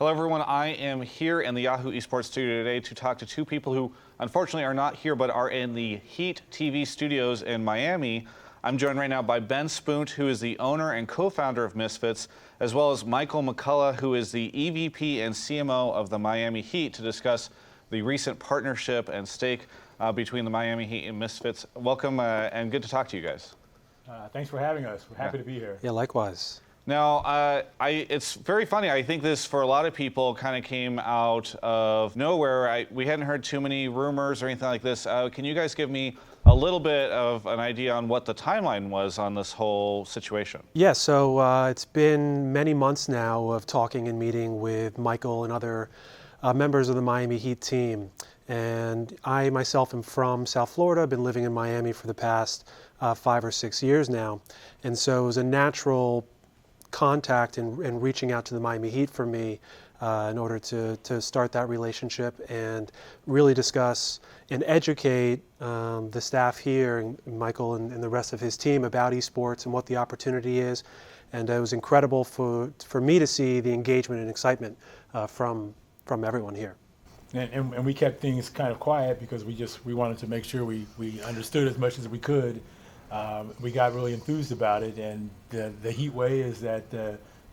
Hello everyone, I am here in the Yahoo Esports studio today to talk to two people who unfortunately are not here but are in the Heat TV studios in Miami. I'm joined right now by Ben Spoont, who is the owner and co-founder of Misfits, as well as Michael McCullough, who is the EVP and CMO of the Miami Heat, to discuss the recent partnership and stake between the Miami Heat and Misfits. Welcome and good to talk to you guys. Thanks for having us. We're happy to be here. Yeah, likewise. Now, it's very funny. I think this, for a lot of people, kind of came out of nowhere. We hadn't heard too many rumors or anything like this. Can you guys give me a little bit of an idea on what the timeline was on this whole situation? Yeah, so it's been many months now of talking and meeting with Michael and other members of the Miami Heat team. And I myself am from South Florida. I've been living in Miami for the past 5 or 6 years now. And so it was a natural contact and reaching out to the Miami Heat for me in order to start that relationship and really discuss and educate the staff here, and Michael and the rest of his team, about esports and what the opportunity is. And it was incredible for me to see the engagement and excitement from everyone here. And we kept things kind of quiet because we wanted to make sure we understood as much as we could. We got really enthused about it, and the Heat way is that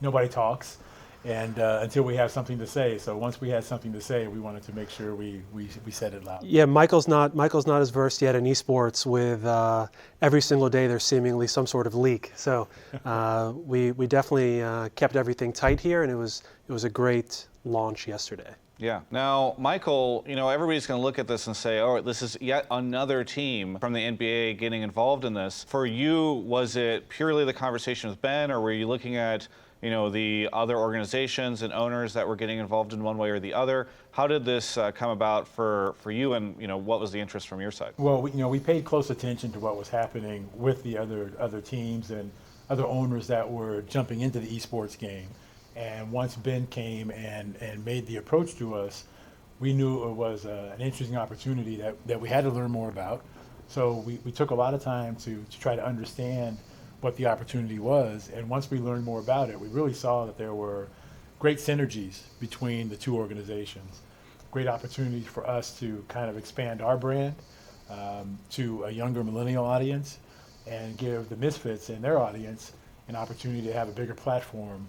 nobody talks and until we have something to say. So once we had something to say, we wanted to make sure we said it loud. Yeah, Michael's not as versed yet in esports. With every single day there's seemingly some sort of leak. So we definitely kept everything tight here, and it was a great launch yesterday. Yeah. Now, Michael, everybody's going to look at this and say, oh, this is yet another team from the NBA getting involved in this. For you, was it purely the conversation with Ben, or were you looking at, the other organizations and owners that were getting involved in one way or the other? How did this come about for you, and, what was the interest from your side? Well, we paid close attention to what was happening with the other teams and other owners that were jumping into the esports game. And once Ben came and made the approach to us, we knew it was an interesting opportunity that we had to learn more about. So we took a lot of time to try to understand what the opportunity was. And once we learned more about it, we really saw that there were great synergies between the two organizations. Great opportunities for us to kind of expand our brand to a younger millennial audience and give the Misfits and their audience an opportunity to have a bigger platform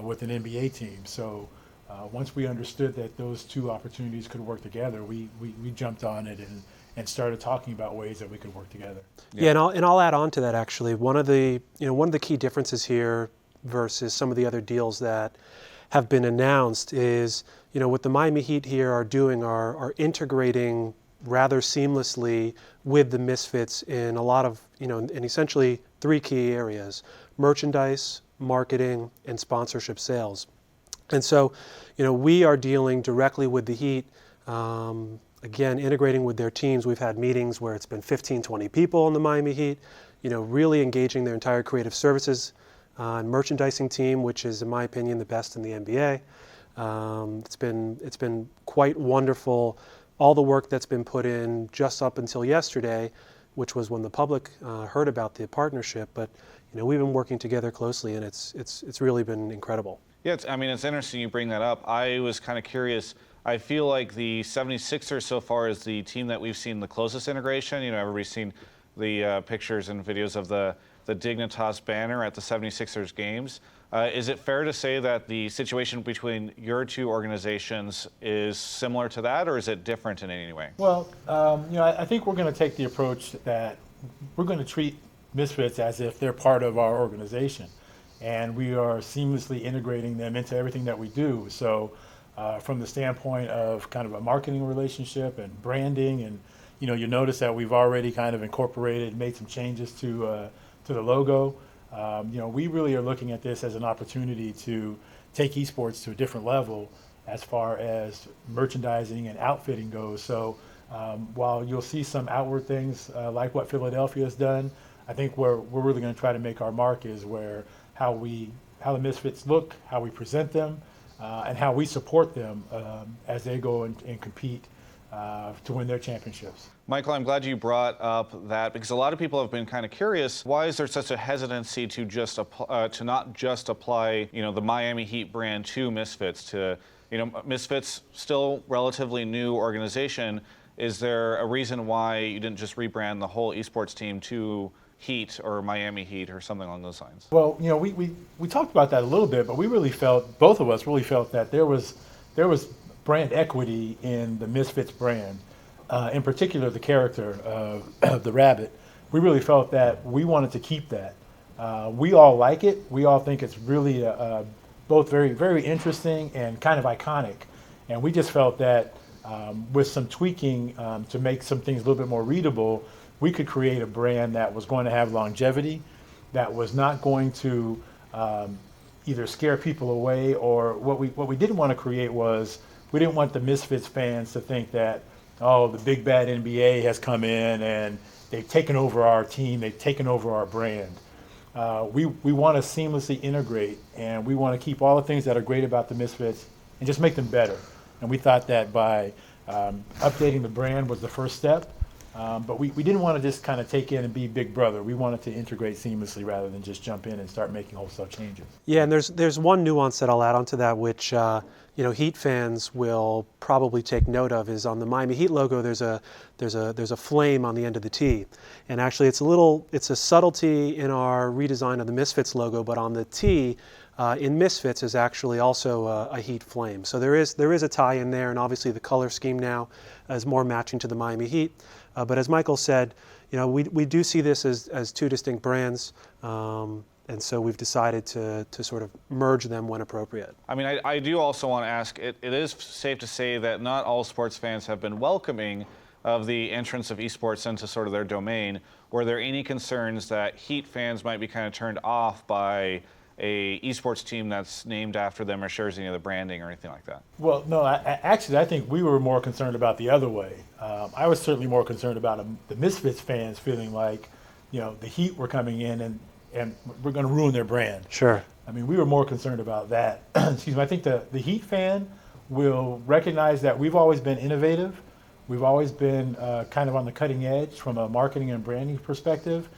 with an NBA team. So once we understood that those two opportunities could work together, we jumped on it and started talking about ways that we could work together. Yeah, and I'll add on to that actually. One of the key differences here versus some of the other deals that have been announced is, what the Miami Heat here are doing are integrating rather seamlessly with the Misfits in a lot of, in essentially 3 key areas: merchandise, marketing, and sponsorship sales. And so, we are dealing directly with the Heat, again, integrating with their teams. We've had meetings where it's been 15, 20 people in the Miami Heat, really engaging their entire creative services and merchandising team, which is, in my opinion, the best in the NBA. It's been quite wonderful, all the work that's been put in just up until yesterday, which was when the public heard about the partnership. But we've been working together closely, and it's really been incredible. Yeah, it's interesting you bring that up. I was kind of curious. I feel like the 76ers so far is the team that we've seen the closest integration. Everybody's seen the pictures and videos of the Dignitas banner at the 76ers games. Is it fair to say that the situation between your two organizations is similar to that, or is it different in any way? Well, I think we're going to take the approach that we're going to treat Misfits as if they're part of our organization, and we are seamlessly integrating them into everything that we do. So from the standpoint of kind of a marketing relationship and branding, and you notice that we've already kind of made some changes to the logo. We really are looking at this as an opportunity to take esports to a different level as far as merchandising and outfitting goes. So while you'll see some outward things like what Philadelphia has done, I think we're really going to try to make our mark is how the Misfits look, how we present them, and how we support them as they go and compete to win their championships. Michael, I'm glad you brought up that because a lot of people have been kind of curious. Why is there such a hesitancy to just to not just apply, the Miami Heat brand to Misfits? Misfits still relatively new organization. Is there a reason why you didn't just rebrand the whole esports team to Heat or Miami Heat or something along those lines? Well, we talked about that a little bit, but we really felt, both of us really felt that there was brand equity in the Misfits brand. In particular, the character of the Rabbit. We really felt that we wanted to keep that. We all like it. We all think it's really both very, very interesting and kind of iconic. And we just felt that with some tweaking to make some things a little bit more readable, we could create a brand that was going to have longevity, that was not going to either scare people away, or what we didn't want to create was, we didn't want the Misfits fans to think that, oh, the big bad NBA has come in and they've taken over our team, they've taken over our brand. We want to seamlessly integrate, and we want to keep all the things that are great about the Misfits and just make them better. And we thought that by updating the brand was the first step, but we didn't want to just kind of take in and be Big Brother. We wanted to integrate seamlessly rather than just jump in and start making wholesale changes. Yeah, and there's one nuance that I'll add onto that, which Heat fans will probably take note of, is on the Miami Heat logo. There's a flame on the end of the T, and actually it's a subtlety in our redesign of the Misfits logo, but on the T in Misfits is actually also a Heat flame. So there is a tie in there, and obviously the color scheme now is more matching to the Miami Heat. But as Michael said, we do see this as two distinct brands. And so we've decided to sort of merge them when appropriate. I mean, I do also want to ask, it is safe to say that not all sports fans have been welcoming of the entrance of esports into sort of their domain. Were there any concerns that Heat fans might be kind of turned off by a esports team that's named after them or shares any of the branding or anything like that? Well, no, actually, I think we were more concerned about the other way. I was certainly more concerned about the Misfits fans feeling like, the Heat were coming in and we're going to ruin their brand. Sure. I mean, we were more concerned about that. Excuse me. I think the Heat fan will recognize that we've always been innovative. We've always been kind of on the cutting edge from a marketing and branding perspective.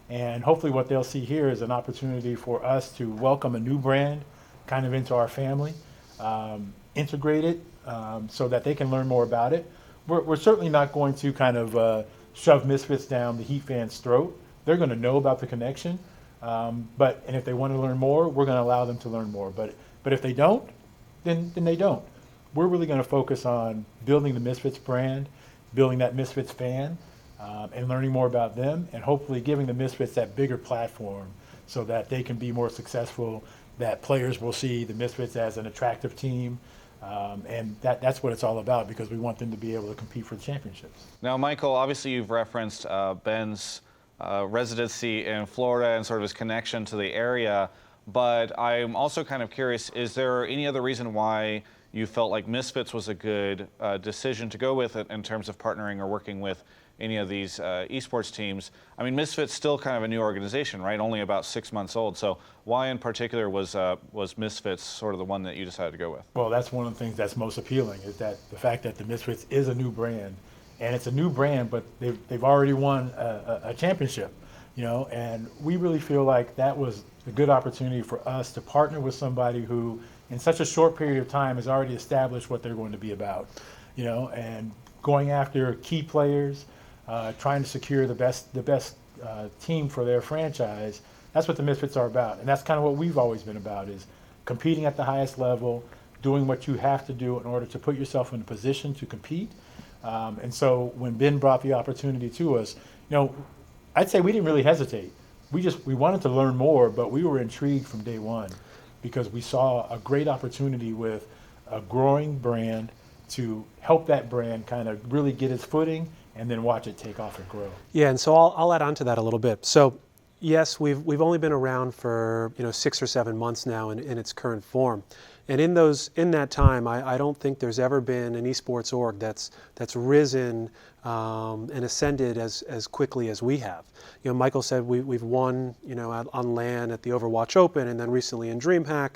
And hopefully what they'll see here is an opportunity for us to welcome a new brand kind of into our family, integrate it so that they can learn more about it. We're certainly not going to kind of shove Misfits down the Heat fans' throat. They're going to know about the connection. And if they want to learn more, we're going to allow them to learn more. But if they don't, then they don't. We're really going to focus on building the Misfits brand, building that Misfits fan, and learning more about them, and hopefully giving the Misfits that bigger platform so that they can be more successful, that players will see the Misfits as an attractive team. And that's what it's all about, because we want them to be able to compete for the championships. Now, Michael, obviously you've referenced Ben's residency in Florida and sort of his connection to the area, but I'm also kind of curious, is there any other reason why you felt like Misfits was a good decision to go with it in terms of partnering or working with any of these esports teams? I mean, Misfits still kind of a new organization, right? Only about 6 months old. So why in particular was Misfits sort of the one that you decided to go with? Well, that's one of the things that's most appealing, is that the fact that the Misfits is a new brand. And it's a new brand, but they've already won a championship, and we really feel like that was a good opportunity for us to partner with somebody who, in such a short period of time, has already established what they're going to be about, and going after key players, trying to secure the best team for their franchise. That's what the Misfits are about, and that's kind of what we've always been about, is competing at the highest level, doing what you have to do in order to put yourself in a position to compete. And so when Ben brought the opportunity to us, I'd say we didn't really hesitate. We wanted to learn more, but we were intrigued from day one, because we saw a great opportunity with a growing brand to help that brand kind of really get its footing and then watch it take off and grow. Yeah, and so I'll add on to that a little bit. So yes, we've only been around for 6 or 7 months now in its current form. And in that time, I don't think there's ever been an esports org that's risen and ascended as quickly as we have. Michael said we've won on LAN at the Overwatch Open, and then recently in DreamHack.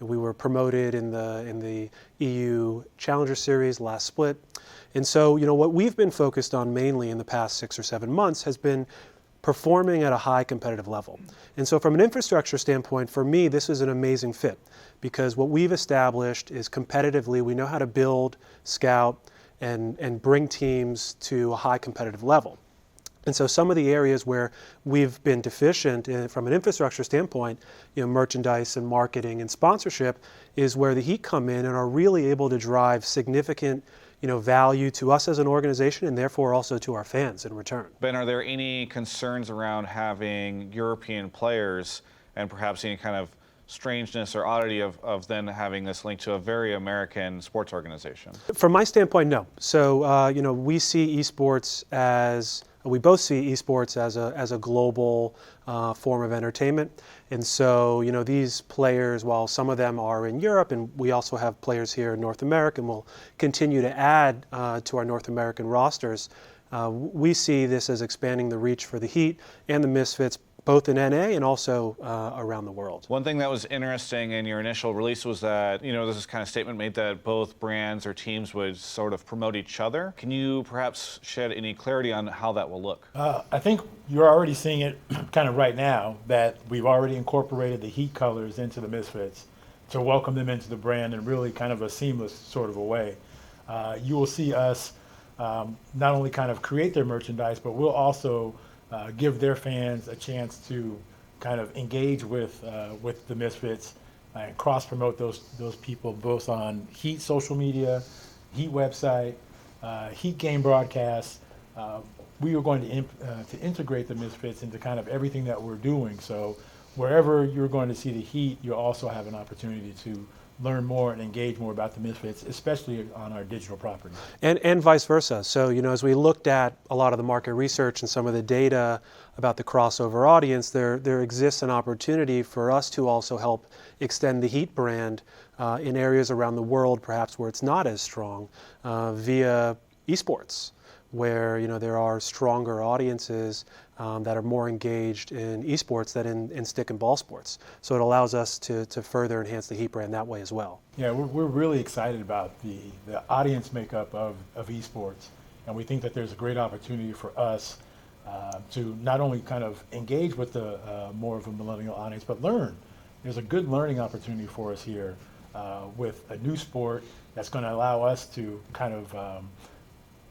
We were promoted in the EU Challenger Series last split. And so, what we've been focused on mainly in the past 6 or 7 months has been performing at a high competitive level. And so from an infrastructure standpoint, for me, this is an amazing fit because what we've established is competitively, we know how to build, scout, and bring teams to a high competitive level. And so some of the areas where we've been deficient from an infrastructure standpoint, merchandise and marketing and sponsorship, is where the Heat come in and are really able to drive significant value to us as an organization and therefore also to our fans in return. Ben, are there any concerns around having European players and perhaps any kind of strangeness or oddity of then having this link to a very American sports organization? From my standpoint, no. So, we see esports we both see esports as a global form of entertainment. And so, these players, while some of them are in Europe, and we also have players here in North America, and we'll continue to add to our North American rosters, we see this as expanding the reach for the Heat and the Misfits, both in NA and also around the world. One thing that was interesting in your initial release was that, there's this kind of statement made that both brands or teams would sort of promote each other. Can you perhaps shed any clarity on how that will look? I think you're already seeing it kind of right now that we've already incorporated the Heat colors into the Misfits to welcome them into the brand in really kind of a seamless sort of a way. You will see us not only kind of create their merchandise, but we'll also give their fans a chance to kind of engage with the Misfits and cross-promote those people both on Heat social media, Heat website, Heat game broadcasts. We are going to integrate the Misfits into kind of everything that we're doing. So wherever you're going to see the Heat, you'll also have an opportunity to learn more and engage more about the Misfits, especially on our digital property. And vice versa. So, as we looked at a lot of the market research and some of the data about the crossover audience, there exists an opportunity for us to also help extend the Heat brand in areas around the world, perhaps where it's not as strong, via esports, where there are stronger audiences that are more engaged in esports than in stick and ball sports. So it allows us to further enhance the Heat brand that way as well. Yeah, we're really excited about the audience makeup of esports, and we think that there's a great opportunity for us to not only kind of engage with the more of a millennial audience, but learn. There's a good learning opportunity for us here with a new sport that's going to allow us to kind of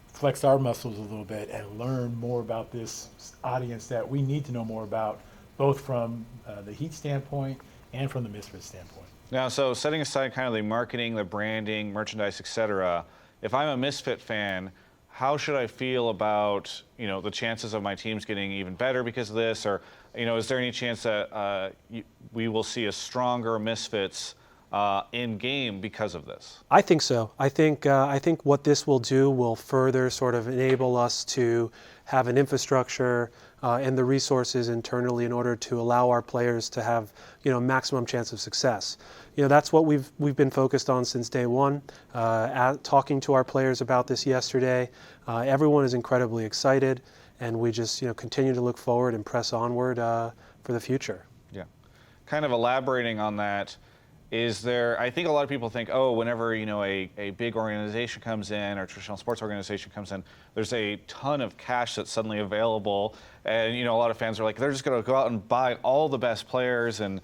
flex our muscles a little bit and learn more about this audience that we need to know more about, both from the Heat standpoint and from the Misfits standpoint. Now, so setting aside kind of the marketing, the branding, merchandise, etc., if I'm a Misfit fan, how should I feel about the chances of my teams getting even better because of this, or is there any chance that we will see a stronger Misfits in game because of this? I think so. I think what this will do will further sort of enable us to have an infrastructure and the resources internally in order to allow our players to have maximum chance of success. That's what we've been focused on since day one. Talking to our players about this yesterday, everyone is incredibly excited, and we just continue to look forward and press onward for the future. Yeah, kind of elaborating on that. I think a lot of people think, whenever a big organization comes in or a traditional sports organization comes in, there's a ton of cash that's suddenly available, and a lot of fans are like, they're just going to go out and buy all the best players and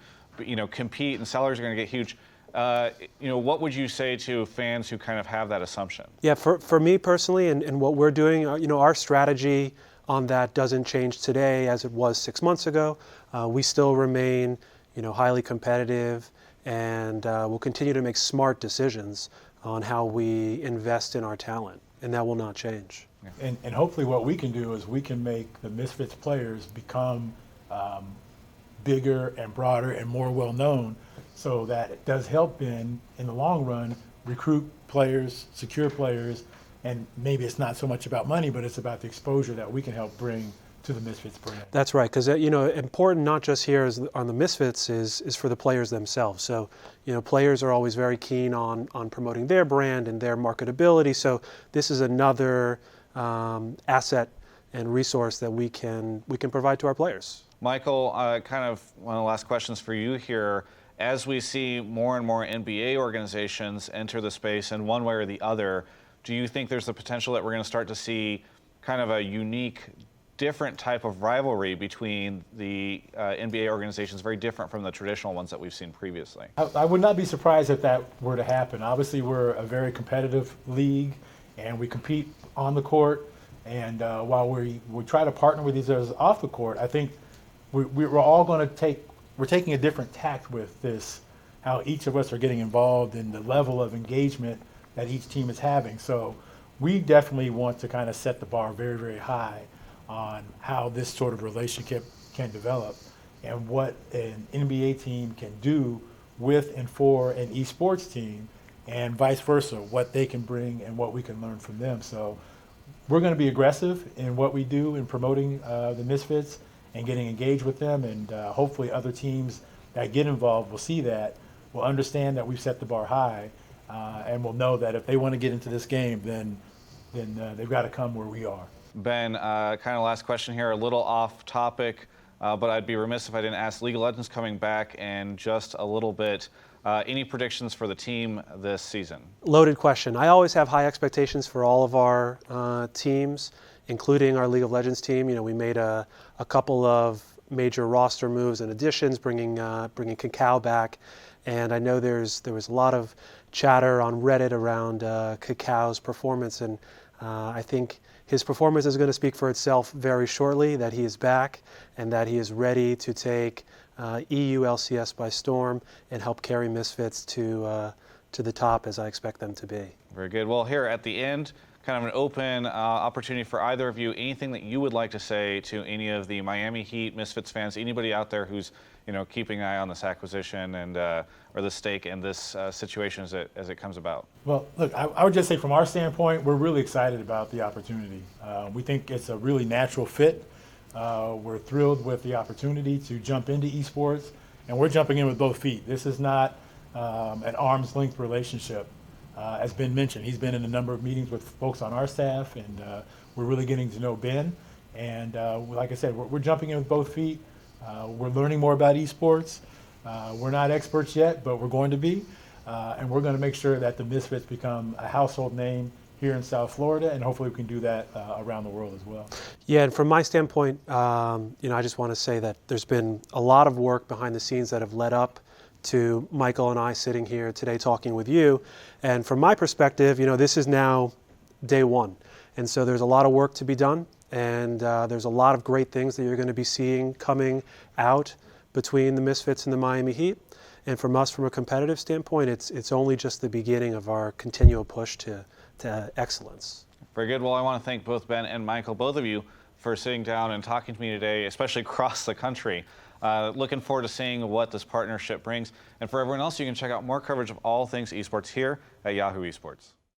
compete, and salaries are going to get huge. What would you say to fans who kind of have that assumption? Yeah, for me personally, and what we're doing, our strategy on that doesn't change today as it was 6 months ago. We still remain, highly competitive, and we'll continue to make smart decisions on how we invest in our talent, and that will not change. Yeah. And hopefully what we can do is we can make the Misfits players become bigger and broader and more well-known, so that it does help in the long run recruit players, secure players, and maybe it's not so much about money, but it's about the exposure that we can help bring to the Misfits brand. That's right, because important not just here on the Misfits is for the players themselves. So players are always very keen on promoting their brand and their marketability. So this is another asset and resource that we can provide to our players. Michael, kind of one of the last questions for you here. As we see more and more NBA organizations enter the space in one way or the other, do you think there's the potential that we're going to start to see kind of a unique, different type of rivalry between the NBA organizations, very different from the traditional ones that we've seen previously? I would not be surprised if that were to happen. Obviously, we're a very competitive league, and we compete on the court. And while we try to partner with each other off the court, I think we're all going to we're taking a different tact with this, how each of us are getting involved in the level of engagement that each team is having. So we definitely want to kind of set the bar very, very high on how this sort of relationship can develop and what an NBA team can do with and for an esports team, and vice versa, what they can bring and what we can learn from them. So we're going to be aggressive in what we do in promoting the Misfits and getting engaged with them, and hopefully other teams that get involved will see that, will understand that we've set the bar high, and will know that if they want to get into this game, then they've got to come where we are. Ben, kind of last question here, a little off topic, but I'd be remiss if I didn't ask. League of Legends coming back in just a little bit. Any predictions for the team this season? Loaded question. I always have high expectations for all of our teams, including our League of Legends team. You know, we made a couple of major roster moves and additions, bringing Cacao back, and I know there was a lot of chatter on Reddit around Cacao's performance, and I think his performance is going to speak for itself very shortly, that he is back and that he is ready to take EU LCS by storm and help carry Misfits to the top, as I expect them to be. Very good. Well, here at the end, kind of an open opportunity for either of you. Anything that you would like to say to any of the Miami Heat, Misfits fans, anybody out there who's keeping an eye on this acquisition and or the stake in this situation as it comes about? Well, look, I would just say from our standpoint, we're really excited about the opportunity. We think it's a really natural fit. We're thrilled with the opportunity to jump into esports, and we're jumping in with both feet. This is not an arm's length relationship. As Ben mentioned, he's been in a number of meetings with folks on our staff, and we're really getting to know Ben. And like I said, we're jumping in with both feet. We're learning more about esports. We're not experts yet, but we're going to be. And we're going to make sure that the Misfits become a household name here in South Florida, and hopefully we can do that around the world as well. Yeah, and from my standpoint, I just want to say that there's been a lot of work behind the scenes that have led up to Michael and I sitting here today talking with you. And from my perspective, this is now day one. And so there's a lot of work to be done, and there's a lot of great things that you're going to be seeing coming out between the Misfits and the Miami Heat. And from us, from a competitive standpoint, it's only just the beginning of our continual push to excellence. Very good. Well, I want to thank both Ben and Michael, both of you, for sitting down and talking to me today, especially across the country. Looking forward to seeing what this partnership brings. And for everyone else, you can check out more coverage of all things esports here at Yahoo Esports.